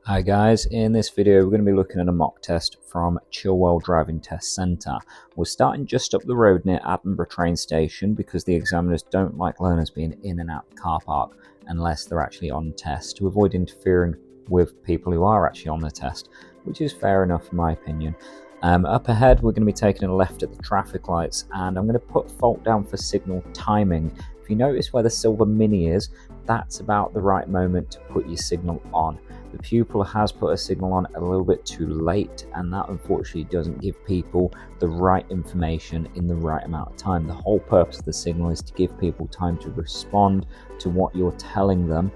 Hi guys, in this video we're going to be looking at a mock test from Chilwell Driving Test Centre. We're starting just up the road near Attenborough train station because the examiners don't like learners being in and out the car park unless they're actually on test, to avoid interfering with people who are actually on the test, which is fair enough in my opinion. Up ahead we're going to be taking a left at the traffic lights, and I'm going to put fault down for signal timing. If you notice where the silver mini is, that's about the right moment to put your signal on. The pupil has put a signal on a little bit too late, and that unfortunately doesn't give people the right information in the right amount of time. The whole purpose of the signal is to give people time to respond to what you're telling them,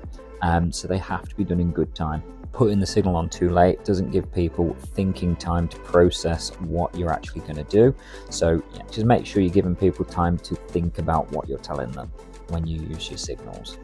so they have to be done in good time. Putting the signal on too late doesn't give people thinking time to process what you're actually going to do. So yeah, just make sure you're giving people time to think about what you're telling them when you use your signals.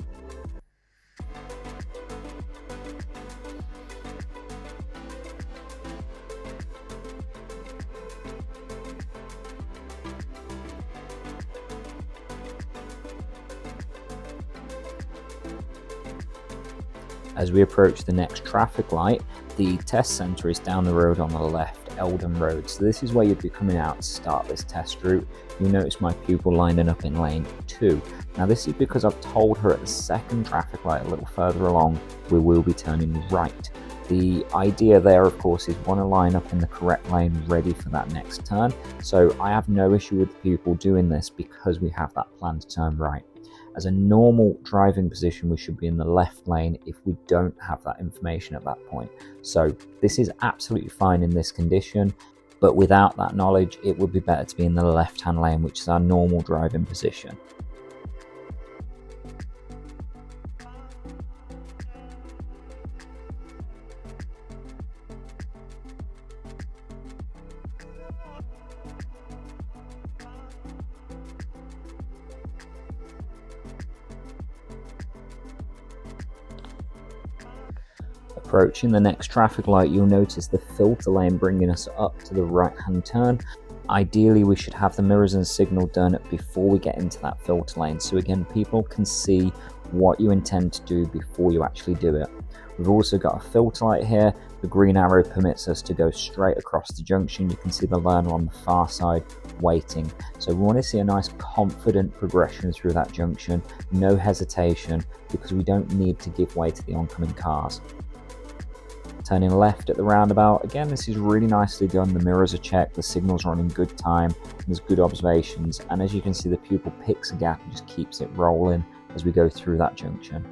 As we approach the next traffic light, the test centre is down the road on the left, Eldon Road. So this is where you'd be coming out to start this test route. You'll notice my pupil lining up in lane 2. Now this is because I've told her at the second traffic light a little further along, we will be turning right. The idea there, of course, is want to line up in the correct lane ready for that next turn. So I have no issue with the pupil doing this because we have that plan to turn right. As a normal driving position, we should be in the left lane if we don't have that information at that point. So this is absolutely fine in this condition, but without that knowledge, it would be better to be in the left-hand lane, which is our normal driving position. Approaching the next traffic light, you'll notice the filter lane bringing us up to the right hand turn. Ideally we should have the mirrors and signal done before we get into that filter lane, so again people can see what you intend to do before you actually do it. We've also got a filter light here. The green arrow permits us to go straight across the junction. You can see the learner on the far side waiting. So we want to see a nice confident progression through that junction, no hesitation, because we don't need to give way to the oncoming cars. Turning left at the roundabout, again this is really nicely done. The mirrors are checked, the signals are on in good time, there's good observations, and as you can see the pupil picks a gap and just keeps it rolling as we go through that junction.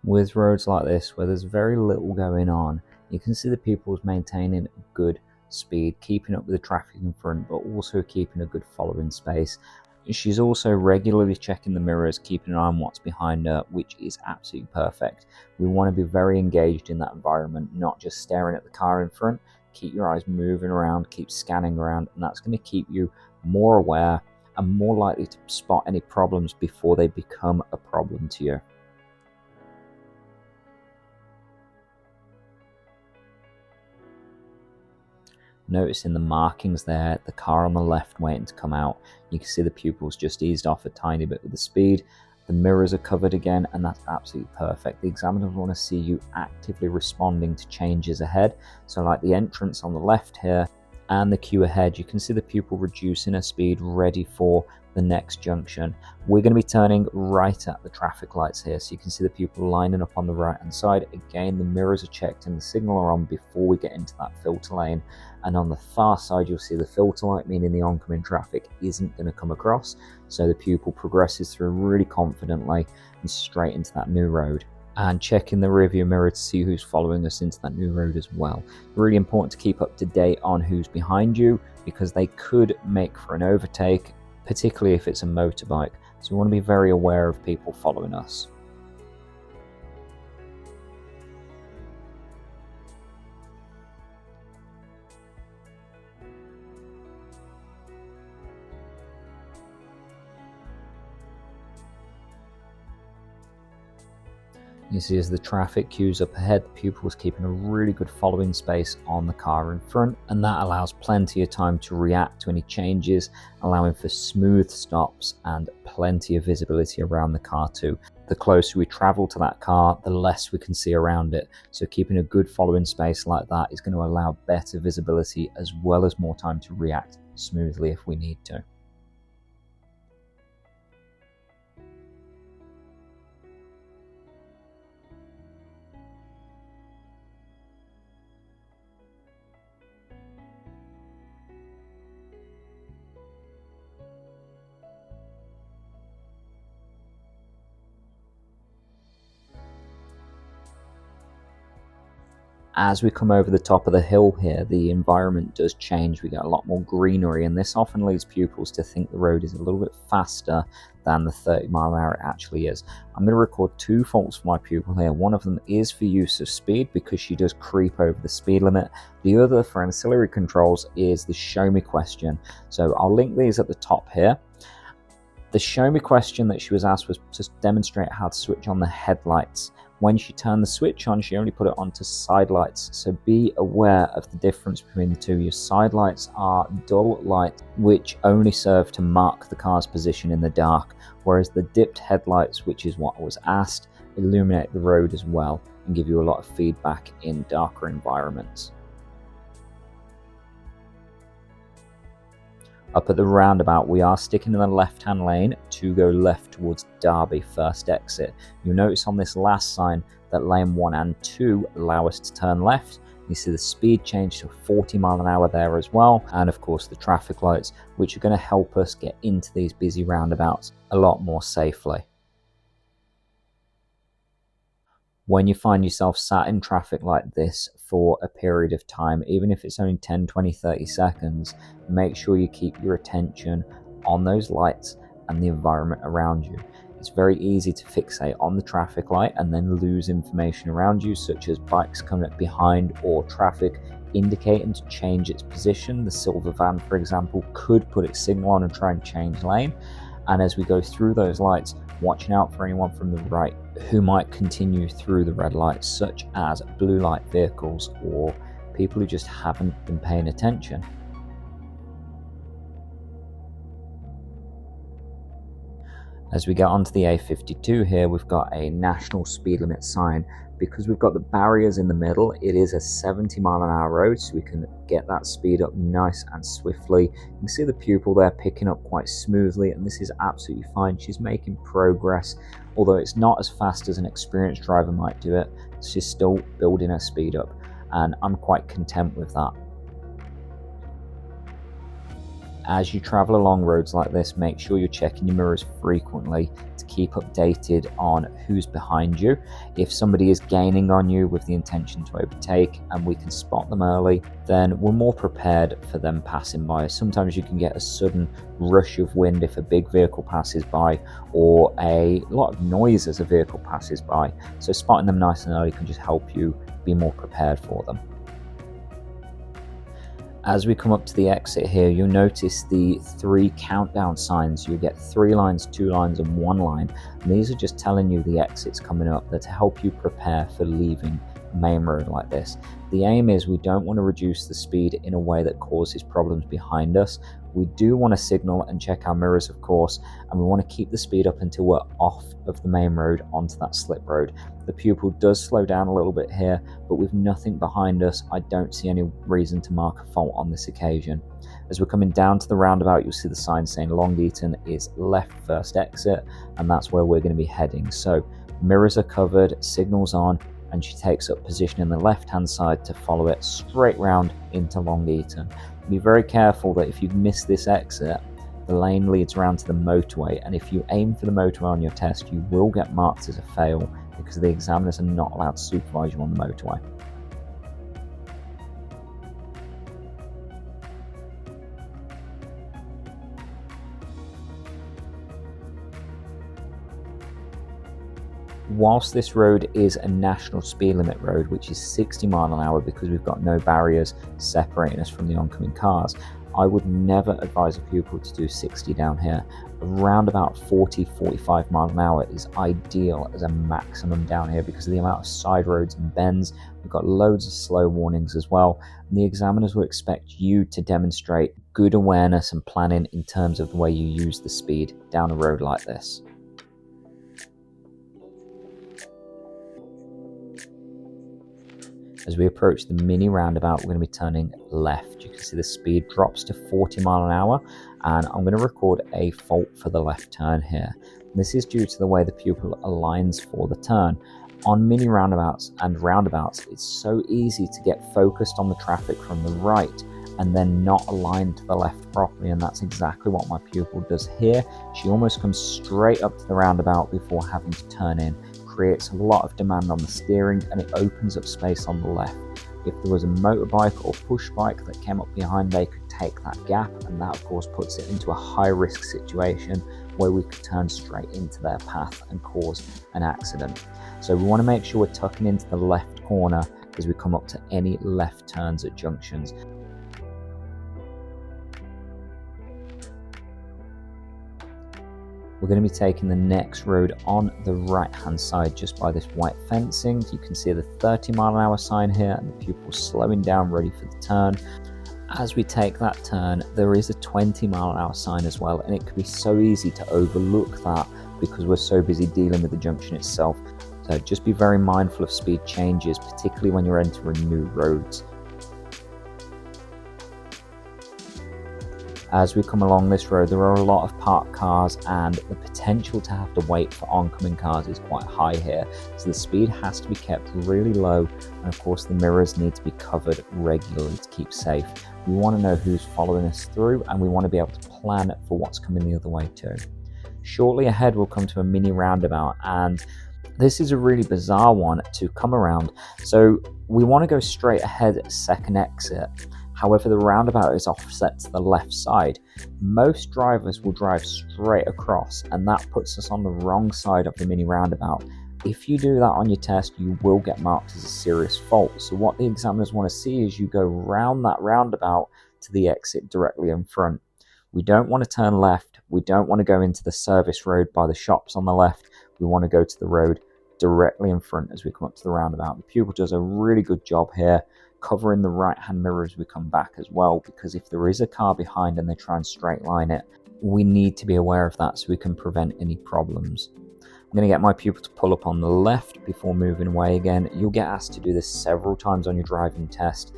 With roads like this where there's very little going on, you can see the pupils maintaining good speed, keeping up with the traffic in front, but also keeping a good following space. She's also regularly checking the mirrors, keeping an eye on what's behind her, which is absolutely perfect. We want to be very engaged in that environment, not just staring at the car in front. Keep your eyes moving around, keep scanning around, and that's going to keep you more aware and more likely to spot any problems before they become a problem to you. Noticing the markings there, the car on the left waiting to come out. You can see the pupils just eased off a tiny bit with the speed. The mirrors are covered again, and that's absolutely perfect. The examiners want to see you actively responding to changes ahead. So like the entrance on the left here, and the queue ahead, you can see the pupil reducing her speed, ready for the next junction. We're going to be turning right at the traffic lights here, so you can see the pupil lining up on the right hand side. Again, the mirrors are checked and the signal are on before we get into that filter lane, and on the far side you'll see the filter light, meaning the oncoming traffic isn't going to come across, so the pupil progresses through really confidently and straight into that new road. And checking the rearview mirror to see who's following us into that new road as well. Really important to keep up to date on who's behind you, because they could make for an overtake, particularly if it's a motorbike. So we want to be very aware of people following us. You see as the traffic queues up ahead, the pupil is keeping a really good following space on the car in front, and that allows plenty of time to react to any changes, allowing for smooth stops and plenty of visibility around the car too. The closer we travel to that car, the less we can see around it, so keeping a good following space like that is going to allow better visibility as well as more time to react smoothly if we need to. As we come over the top of the hill here, the environment does change. We get a lot more greenery, and this often leads pupils to think the road is a little bit faster than the 30-mile-an-hour it actually is. I'm going to record two faults for my pupil here. One of them is for use of speed, because she does creep over the speed limit. The other, for ancillary controls, is the show me question. So I'll link these at the top here. The show me question that she was asked was to demonstrate how to switch on the headlights. When she turned the switch on, she only put it onto side lights, so be aware of the difference between the two. Your side lights are dull lights which only serve to mark the car's position in the dark, whereas the dipped headlights, which is what was asked, illuminate the road as well and give you a lot of feedback in darker environments. Up at the roundabout, we are sticking in the left-hand lane to go left towards Derby first exit. You'll notice on this last sign that lane 1 and 2 allow us to turn left. You see the speed change to 40 mile an hour there as well, and of course the traffic lights, which are going to help us get into these busy roundabouts a lot more safely. When you find yourself sat in traffic like this for a period of time, even if it's only 10, 20, 30 seconds, make sure you keep your attention on those lights and the environment around you. It's very easy to fixate on the traffic light and then lose information around you, such as bikes coming up behind or traffic indicating to change its position. The silver van, for example, could put its signal on and try and change lane. And as we go through those lights, watching out for anyone from the right who might continue through the red lights, such as blue light vehicles or people who just haven't been paying attention. As we get onto the A52 here, we've got a national speed limit sign. Because we've got the barriers in the middle, it is a 70 mile an hour road, so we can get that speed up nice and swiftly. You can see the pupil there picking up quite smoothly, and this is absolutely fine. She's making progress, although it's not as fast as an experienced driver might do it. She's still building her speed up, and I'm quite content with that. As you travel along roads like this, make sure you're checking your mirrors frequently to keep updated on who's behind you. If somebody is gaining on you with the intention to overtake and we can spot them early, then we're more prepared for them passing by. Sometimes you can get a sudden rush of wind if a big vehicle passes by, or a lot of noise as a vehicle passes by. So spotting them nice and early can just help you be more prepared for them. As we come up to the exit here, you'll notice the 3 countdown signs. You'll get 3 lines, 2 lines and 1 line. And these are just telling you the exit's coming up. They're to help you prepare for leaving a main road like this. The aim is we don't want to reduce the speed in a way that causes problems behind us. We do want to signal and check our mirrors, of course, and we want to keep the speed up until we're off of the main road onto that slip road. The pupil does slow down a little bit here, but with nothing behind us, I don't see any reason to mark a fault on this occasion. As we're coming down to the roundabout, you'll see the sign saying Long Eaton is left first exit, and that's where we're going to be heading. So mirrors are covered, signals on, and she takes up position in the left hand side to follow it straight round into Long Eaton. Be very careful that if you miss this exit, the lane leads around to the motorway, and if you aim for the motorway on your test, you will get marked as a fail because the examiners are not allowed to supervise you on the motorway. Whilst this road is a national speed limit road, which is 60 miles an hour because we've got no barriers separating us from the oncoming cars, I would never advise a pupil to do 60 down here. Around about 40-45 miles an hour is ideal as a maximum down here because of the amount of side roads and bends. We've got loads of slow warnings as well, and the examiners will expect you to demonstrate good awareness and planning in terms of the way you use the speed down a road like this. As we approach the mini roundabout, we're going to be turning left. You can see the speed drops to 40 miles an hour, and I'm going to record a fault for the left turn here. This is due to the way the pupil aligns for the turn. On mini roundabouts and roundabouts, it's so easy to get focused on the traffic from the right and then not align to the left properly, and that's exactly what my pupil does here. She almost comes straight up to the roundabout before having to turn in. Creates a lot of demand on the steering, and it opens up space on the left. If there was a motorbike or push bike that came up behind, they could take that gap, and that of course puts it into a high risk situation where we could turn straight into their path and cause an accident. So we want to make sure we're tucking into the left corner as we come up to any left turns at junctions. We're going to be taking the next road on the right hand side just by this white fencing. You can see the 30 mile an hour sign here and the pupil slowing down ready for the turn. As we take that turn, there is a 20 mile an hour sign as well, and it could be so easy to overlook that because we're so busy dealing with the junction itself. So just be very mindful of speed changes, particularly when you're entering new roads. As we come along this road, there are a lot of parked cars, and the potential to have to wait for oncoming cars is quite high here. So the speed has to be kept really low, and of course the mirrors need to be covered regularly to keep safe. We want to know who's following us through, and we want to be able to plan for what's coming the other way too. Shortly ahead we'll come to a mini roundabout, and this is a really bizarre one to come around. So we want to go straight ahead at second exit. However, the roundabout is offset to the left side. Most drivers will drive straight across, and that puts us on the wrong side of the mini roundabout. If you do that on your test, you will get marked as a serious fault. So what the examiners want to see is you go round that roundabout to the exit directly in front. We don't want to turn left. We don't want to go into the service road by the shops on the left. We want to go to the road directly in front as we come up to the roundabout. The pupil does a really good job here, covering the right hand mirror as we come back as well, because if there is a car behind and they try and straight line it, we need to be aware of that so we can prevent any problems. I'm going to get my pupil to pull up on the left before moving away again. You'll get asked to do this several times on your driving test.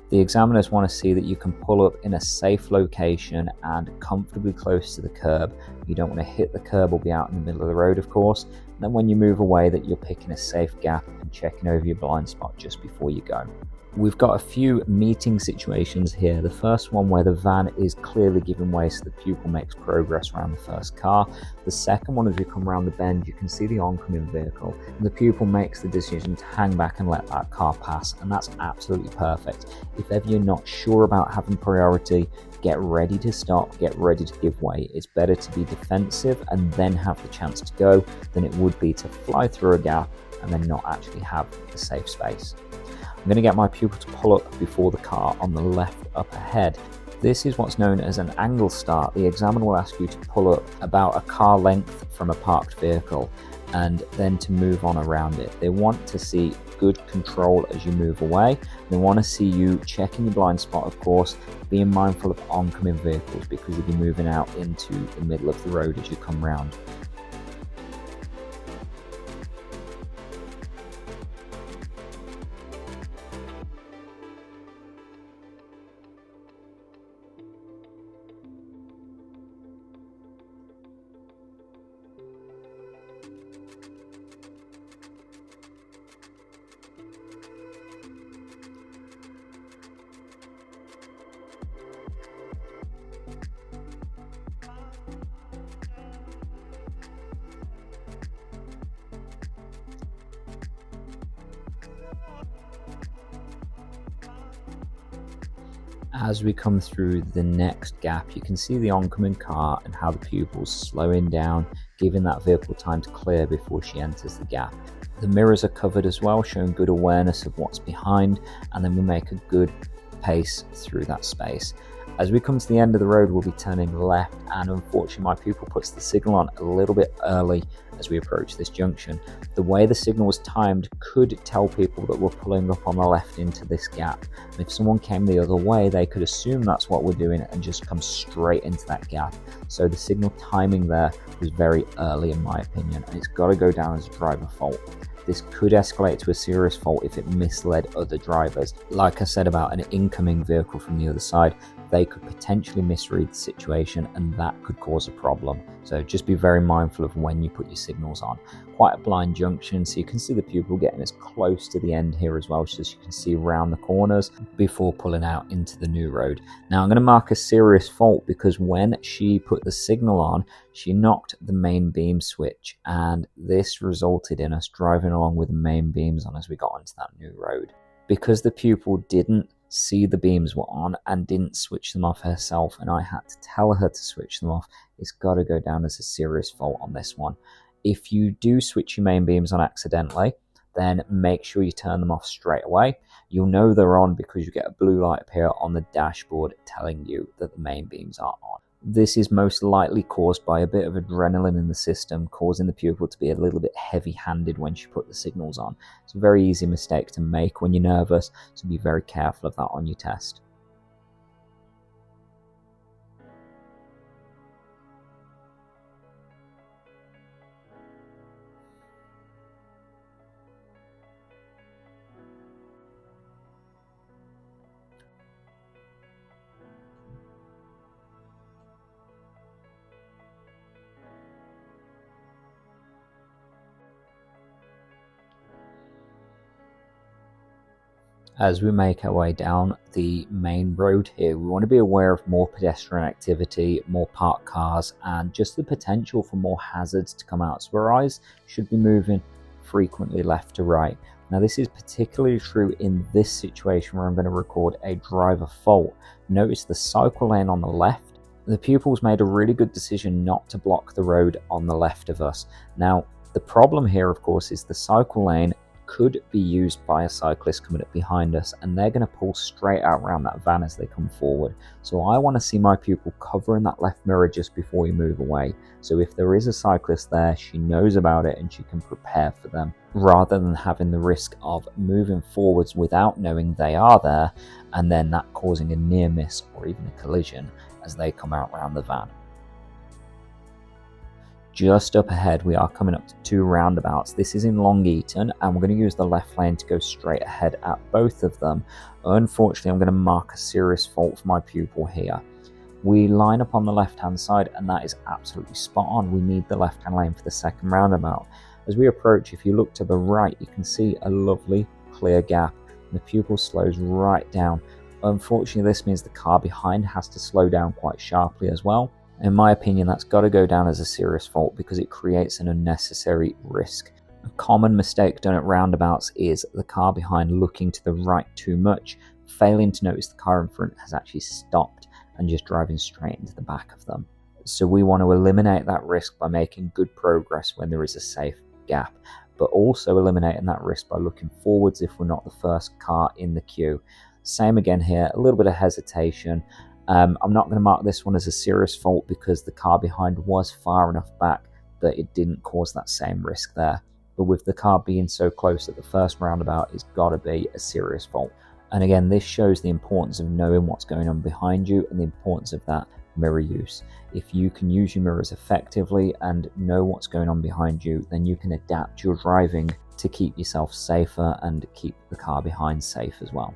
The examiners want to see that you can pull up in a safe location and comfortably close to the curb. You don't want to hit the curb or be out in the middle of the road, of course. And then when you move away, that you're picking a safe gap and checking over your blind spot just before you go. We've got a few meeting situations here. The first one where the van is clearly giving way so the pupil makes progress around the first car. The second one, as we come around the bend, you can see the oncoming vehicle. The pupil makes the decision to hang back and let that car pass, and that's absolutely perfect. If ever you're not sure about having priority, get ready to stop, get ready to give way. It's better to be defensive and then have the chance to go than it would be to fly through a gap and then not actually have the safe space. I'm going to get my pupil to pull up before the car on the left up ahead. This is what's known as an angle start. The examiner will ask you to pull up about a car length from a parked vehicle. and then to move on around it. They want to see good control as you move away. They want to see you checking your blind spot, of course, being mindful of oncoming vehicles, because you'll be moving out into the middle of the road as you come round. As we come through the next gap, you can see the oncoming car and how the pupil's slowing down, giving that vehicle time to clear before she enters the gap. The mirrors are covered as well, showing good awareness of what's behind, and then we make a good pace through that space. As we come to the end of the road, we'll be turning left, and unfortunately my pupil puts the signal on a little bit early as we approach this junction. The way the signal was timed could tell people that we're pulling up on the left into this gap, and if someone came the other way, they could assume that's what we're doing and just come straight into that gap. So the signal timing there was very early in my opinion, and it's got to go down as a driver fault. This could escalate to a serious fault if it misled other drivers. Like I said about an incoming vehicle from the other side, they could potentially misread the situation, and that could cause a problem. So just be very mindful of when you put your signals on. Quite a blind junction, so you can see the pupil getting as close to the end here as well, so as you can see around the corners before pulling out into the new road. Now I'm going to mark a serious fault because when she put the signal on, she knocked the main beam switch, and this resulted in us driving along with the main beams on as we got onto that new road. Because the pupil didn't see the beams were on and didn't switch them off herself, and I had to tell her to switch them off, it's got to go down as a serious fault on this one. If you do switch your main beams on accidentally, then make sure you turn them off straight away. You'll know they're on because you get a blue light appear on the dashboard telling you that the main beams are on. This is most likely caused by a bit of adrenaline in the system, causing the pupil to be a little bit heavy-handed when she put the signals on. It's a very easy mistake to make when you're nervous, so be very careful of that on your test. As we make our way down the main road here, we want to be aware of more pedestrian activity, more parked cars, and just the potential for more hazards to come out. So our eyes should be moving frequently left to right. Now this is particularly true in this situation where I'm going to record a driver fault. Notice the cycle lane on the left. The pupils made a really good decision not to block the road on the left of us. Now the problem here, of course, is the cycle lane could be used by a cyclist coming up behind us, and they're going to pull straight out around that van as they come forward. So I want to see my pupil covering that left mirror just before we move away. So if there is a cyclist there, she knows about it and she can prepare for them, rather than having the risk of moving forwards without knowing they are there, and then that causing a near miss or even a collision as they come out around the van. Just up ahead, we are coming up to two roundabouts. This is in Long Eaton, and we're going to use the left lane to go straight ahead at both of them. Unfortunately, I'm going to mark a serious fault for my pupil here. We line up on the left-hand side, and that is absolutely spot on. We need the left-hand lane for the second roundabout. As we approach, if you look to the right, you can see a lovely clear gap, and the pupil slows right down. Unfortunately, this means the car behind has to slow down quite sharply as well. In my opinion, that's got to go down as a serious fault because it creates an unnecessary risk. A common mistake done at roundabouts is the car behind looking to the right too much, failing to notice the car in front has actually stopped and just driving straight into the back of them. So we want to eliminate that risk by making good progress when there is a safe gap, but also eliminating that risk by looking forwards if we're not the first car in the queue. Same again here, a little bit of hesitation. I'm not going to mark this one as a serious fault because the car behind was far enough back that it didn't cause that same risk there. But with the car being so close at the first roundabout, it's got to be a serious fault. And again, this shows the importance of knowing what's going on behind you and the importance of that mirror use. If you can use your mirrors effectively and know what's going on behind you, then you can adapt your driving to keep yourself safer and keep the car behind safe as well.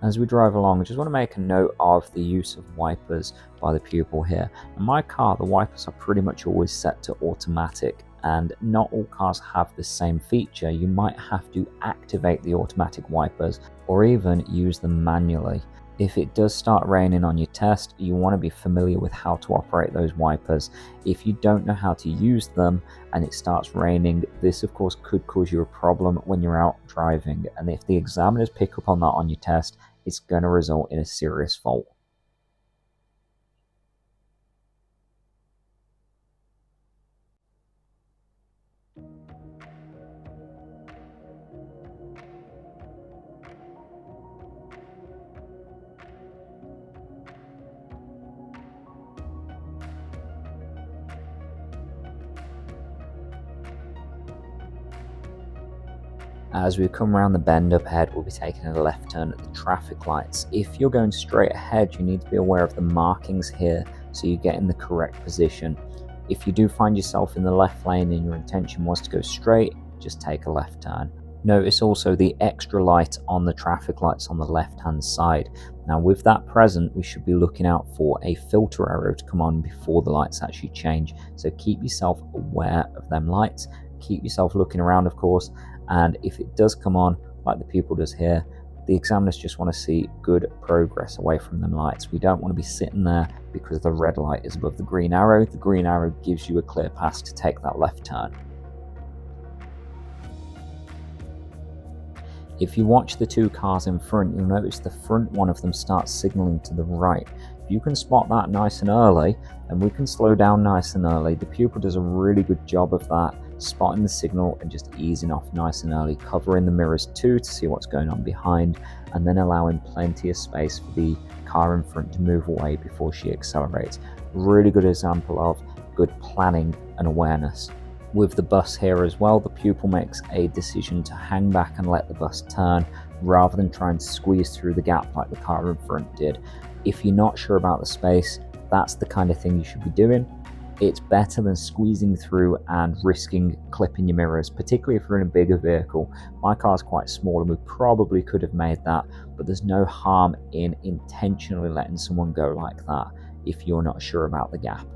As we drive along, I just want to make a note of the use of wipers by the pupil here. In my car, the wipers are pretty much always set to automatic, and not all cars have the same feature. You might have to activate the automatic wipers or even use them manually. If it does start raining on your test, you want to be familiar with how to operate those wipers. If you don't know how to use them and it starts raining, this of course could cause you a problem when you're out driving. And if the examiners pick up on that on your test, it's going to result in a serious fault. As we come around the bend up ahead, we'll be taking a left turn at the traffic lights. If you're going straight ahead, you need to be aware of the markings here so you get in the correct position. If you do find yourself in the left lane and your intention was to go straight, just take a left turn. Notice also the extra light on the traffic lights on the left hand side. Now with that present, we should be looking out for a filter arrow to come on before the lights actually change. So keep yourself aware of them lights, keep yourself looking around of course, and if it does come on like the pupil does here, the examiners just want to see good progress away from them lights. We don't want to be sitting there because the red light is above the green arrow. The green arrow gives you a clear pass to take that left turn. If you watch the two cars in front, you'll notice the front one of them starts signalling to the right. If you can spot that nice and early, then we can slow down nice and early. The pupil does a really good job of that, spotting the signal and just easing off nice and early, covering the mirrors too to see what's going on behind, and then allowing plenty of space for the car in front to move away before she accelerates. Really good example of good planning and awareness. With the bus here as well, the pupil makes a decision to hang back and let the bus turn rather than trying to squeeze through the gap like the car in front did. If you're not sure about the space, that's the kind of thing you should be doing. It's better than squeezing through and risking clipping your mirrors, particularly if you're in a bigger vehicle. My car's quite small and we probably could have made that, but there's no harm in intentionally letting someone go like that if you're not sure about the gap.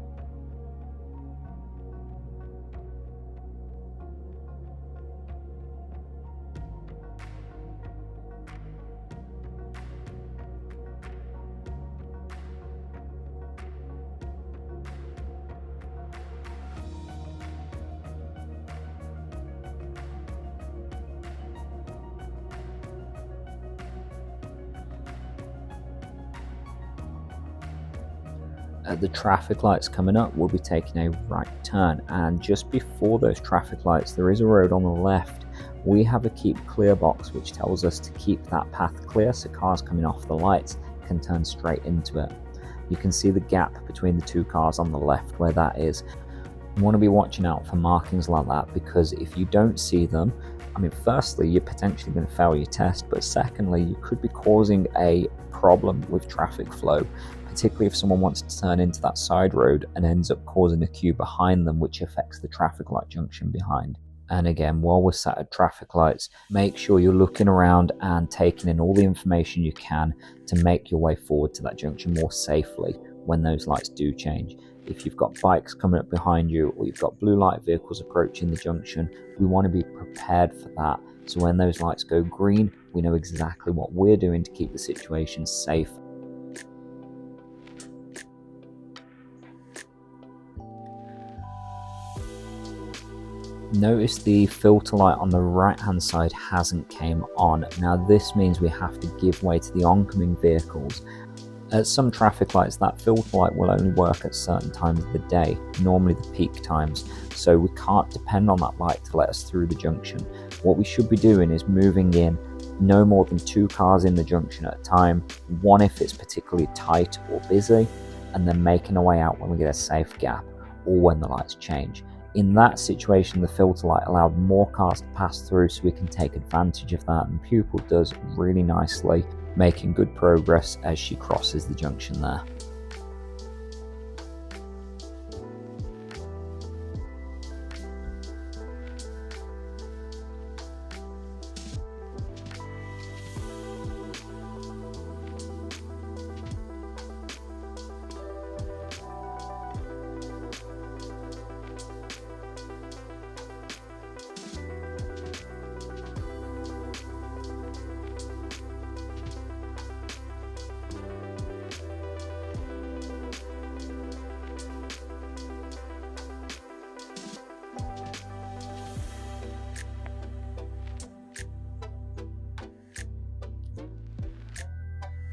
At the traffic lights coming up, we'll be taking a right turn, and just before those traffic lights there is a road on the left. We have a keep clear box which tells us to keep that path clear so cars coming off the lights can turn straight into it. You can see the gap between the two cars on the left where that is. You want to be watching out for markings like that, because if you don't see them, firstly, you're potentially going to fail your test, but secondly, you could be causing a problem with traffic flow, particularly if someone wants to turn into that side road and ends up causing a queue behind them, which affects the traffic light junction behind. And again, while we're sat at traffic lights, make sure you're looking around and taking in all the information you can to make your way forward to that junction more safely when those lights do change. If you've got bikes coming up behind you or you've got blue light vehicles approaching the junction, we want to be prepared for that. So when those lights go green, we know exactly what we're doing to keep the situation safe. Notice the filter light on the right hand side hasn't came on. Now this means we have to give way to the oncoming vehicles. At some traffic lights, that filter light will only work at certain times of the day, normally the peak times, so we can't depend on that light to let us through the junction. What we should be doing is moving in no more than 2 cars in the junction at a time, one if it's particularly tight or busy, and then making our way out when we get a safe gap or when the lights change. In that situation, the filter light allowed more cars to pass through, so we can take advantage of that, and the pupil does really nicely, making good progress as she crosses the junction there.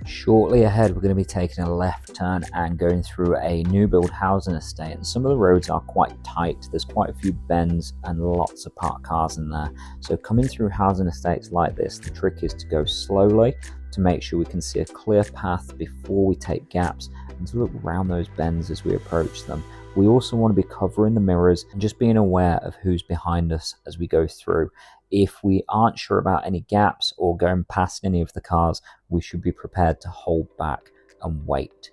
Shortly ahead, we're going to be taking a left turn and going through a new build housing estate, and some of the roads are quite tight. There's quite a few bends and lots of parked cars in there. So coming through housing estates like this, the trick is to go slowly to make sure we can see a clear path before we take gaps, and to look around those bends as we approach them. We also want to be covering the mirrors and just being aware of who's behind us as we go through. If we aren't sure about any gaps or going past any of the cars, we should be prepared to hold back and wait.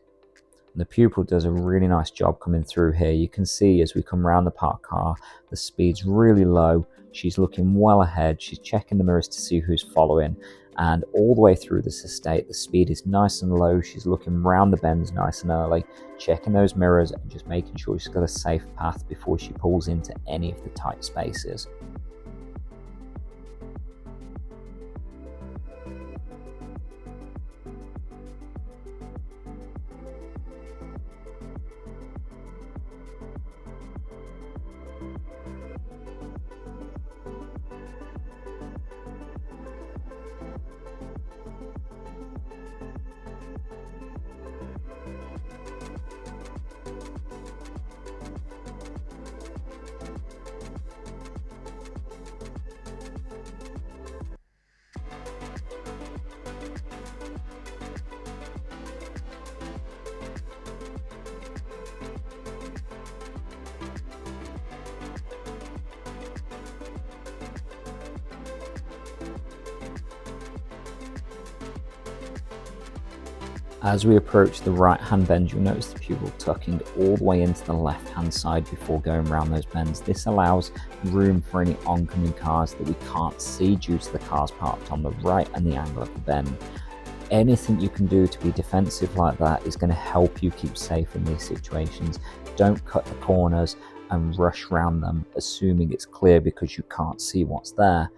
And the pupil does a really nice job coming through here. You can see as we come around the parked car, the speed's really low. She's looking well ahead. She's checking the mirrors to see who's following. And all the way through this estate, the speed is nice and low. She's looking round the bends nice and early, checking those mirrors and just making sure she's got a safe path before she pulls into any of the tight spaces. As we approach the right hand bend, you'll notice the pupil tucking all the way into the left hand side before going around those bends. This allows room for any oncoming cars that we can't see due to the cars parked on the right and the angle of the bend. Anything you can do to be defensive like that is going to help you keep safe in these situations. Don't cut the corners and rush around them assuming it's clear because you can't see what's there.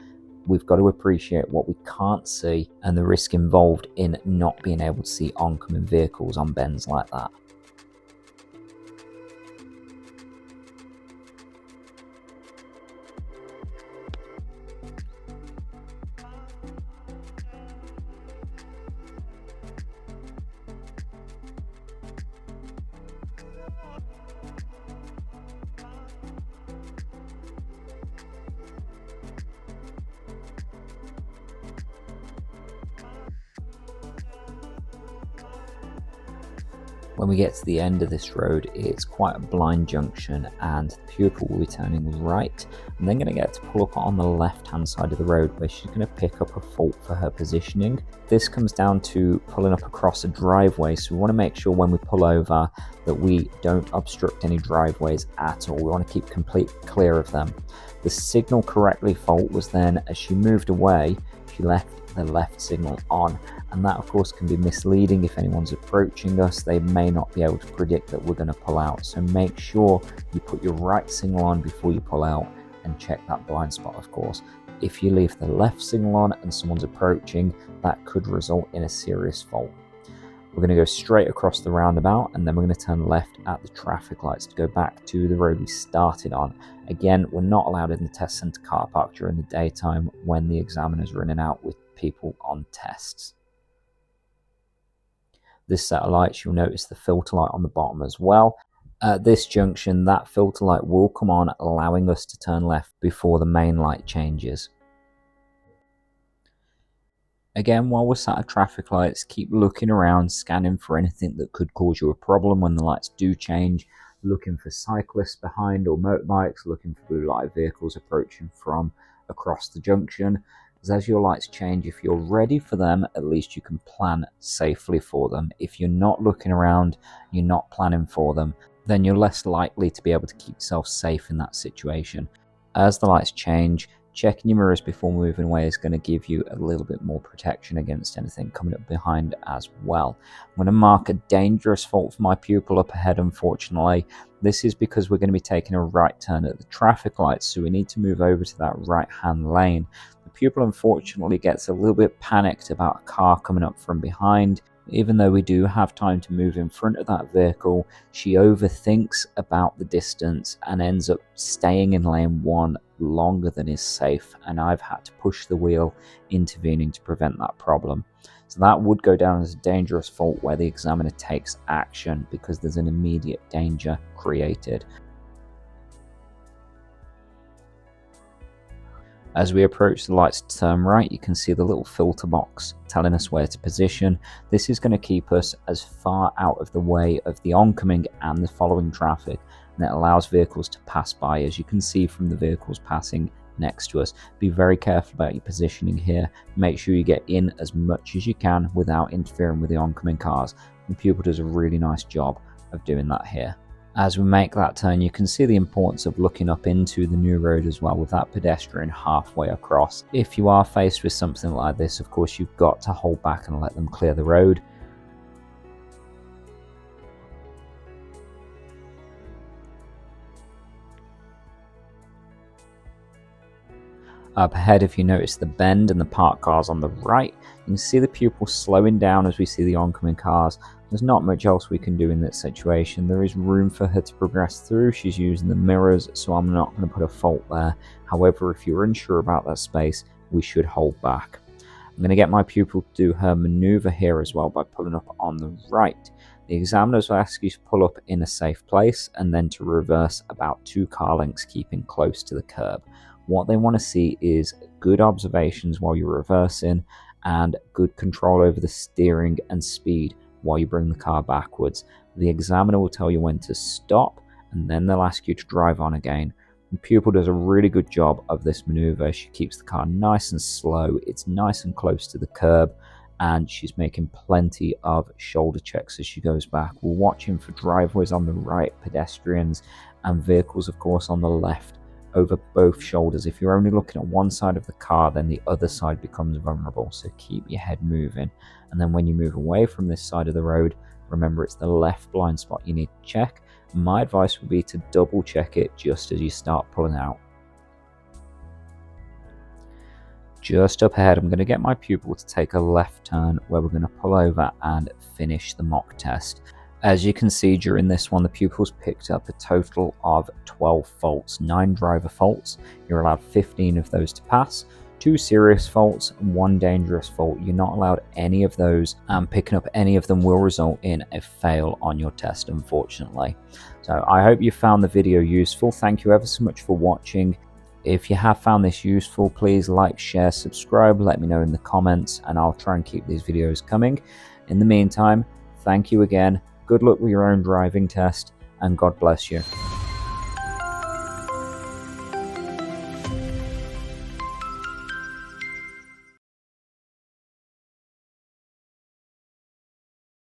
We've got to appreciate what we can't see and the risk involved in not being able to see oncoming vehicles on bends like that. When we get to the end of this road, it's quite a blind junction and the pupil will be turning right and then going to get to pull up on the left hand side of the road where she's going to pick up a fault for her positioning. This comes down to pulling up across a driveway, so we want to make sure when we pull over that we don't obstruct any driveways at all. We want to keep complete clear of them. The signal correctly fault was then as she moved away, she left the left signal on, and that of course can be misleading. If anyone's approaching us, they may not be able to predict that we're going to pull out, so make sure you put your right signal on before you pull out and check that blind spot. Of course, if you leave the left signal on and someone's approaching, that could result in a serious fault. We're going to go straight across the roundabout, and then we're going to turn left at the traffic lights to go back to the road we started on. Again, we're not allowed in the test centre car park during the daytime when the examiners are in and out with people on tests. This set of lights, you'll notice the filter light on the bottom as well. At this junction, that filter light will come on, allowing us to turn left before the main light changes. Again, while we're sat at traffic lights, keep looking around, scanning for anything that could cause you a problem when the lights do change, looking for cyclists behind or motorbikes, looking for blue light vehicles approaching from across the junction. Because as your lights change, if you're ready for them, at least you can plan safely for them. If you're not looking around, you're not planning for them, then you're less likely to be able to keep yourself safe in that situation. As the lights change, checking your mirrors before moving away is going to give you a little bit more protection against anything coming up behind as well. I'm going to mark a dangerous fault for my pupil up ahead, unfortunately. This is because we're going to be taking a right turn at the traffic lights, so we need to move over to that right-hand lane. The pupil unfortunately gets a little bit panicked about a car coming up from behind. Even though we do have time to move in front of that vehicle, she overthinks about the distance and ends up staying in lane 1 longer than is safe, and I've had to push the wheel, intervening to prevent that problem. So that would go down as a dangerous fault where the examiner takes action because there's an immediate danger created. As we approach the lights to turn right, you can see the little filter box telling us where to position. This is going to keep us as far out of the way of the oncoming and the following traffic, and it allows vehicles to pass by, as you can see from the vehicles passing next to us. Be very careful about your positioning here. Make sure you get in as much as you can without interfering with the oncoming cars. The pupil does a really nice job of doing that here. As we make that turn, you can see the importance of looking up into the new road as well, with that pedestrian halfway across. If you are faced with something like this, of course, you've got to hold back and let them clear the road. Up ahead, if you notice the bend and the parked cars on the right, you can see the pupil slowing down as we see the oncoming cars. There's not much else we can do in this situation. There is room for her to progress through. She's using the mirrors, so I'm not going to put a fault there. However, if you're unsure about that space, we should hold back. I'm going to get my pupil to do her maneuver here as well by pulling up on the right. The examiners will ask you to pull up in a safe place and then to reverse about 2 car lengths, keeping close to the curb. What they want to see is good observations while you're reversing and good control over the steering and speed while you bring the car backwards. The examiner will tell you when to stop, and then they'll ask you to drive on again. The pupil does a really good job of this maneuver. She keeps the car nice and slow, it's nice and close to the curb, and she's making plenty of shoulder checks as she goes back. We're watching for driveways on the right, pedestrians, and vehicles, of course, on the left, over both shoulders. If you're only looking at one side of the car, then the other side becomes vulnerable, so keep your head moving. And then when you move away from this side of the road, remember it's the left blind spot you need to check. My advice would be to double check it just as you start pulling out. Just up ahead, I'm going to get my pupil to take a left turn where we're going to pull over and finish the mock test. As you can see, during this one, the pupils picked up a total of 12 faults, 9 driver faults. You're allowed 15 of those to pass, 2 serious faults and 1 dangerous fault. You're not allowed any of those, and picking up any of them will result in a fail on your test, unfortunately. So I hope you found the video useful. Thank you ever so much for watching. If you have found this useful, please like, share, subscribe, let me know in the comments, and I'll try and keep these videos coming. In the meantime, thank you again. Good luck with your own driving test, and God bless you.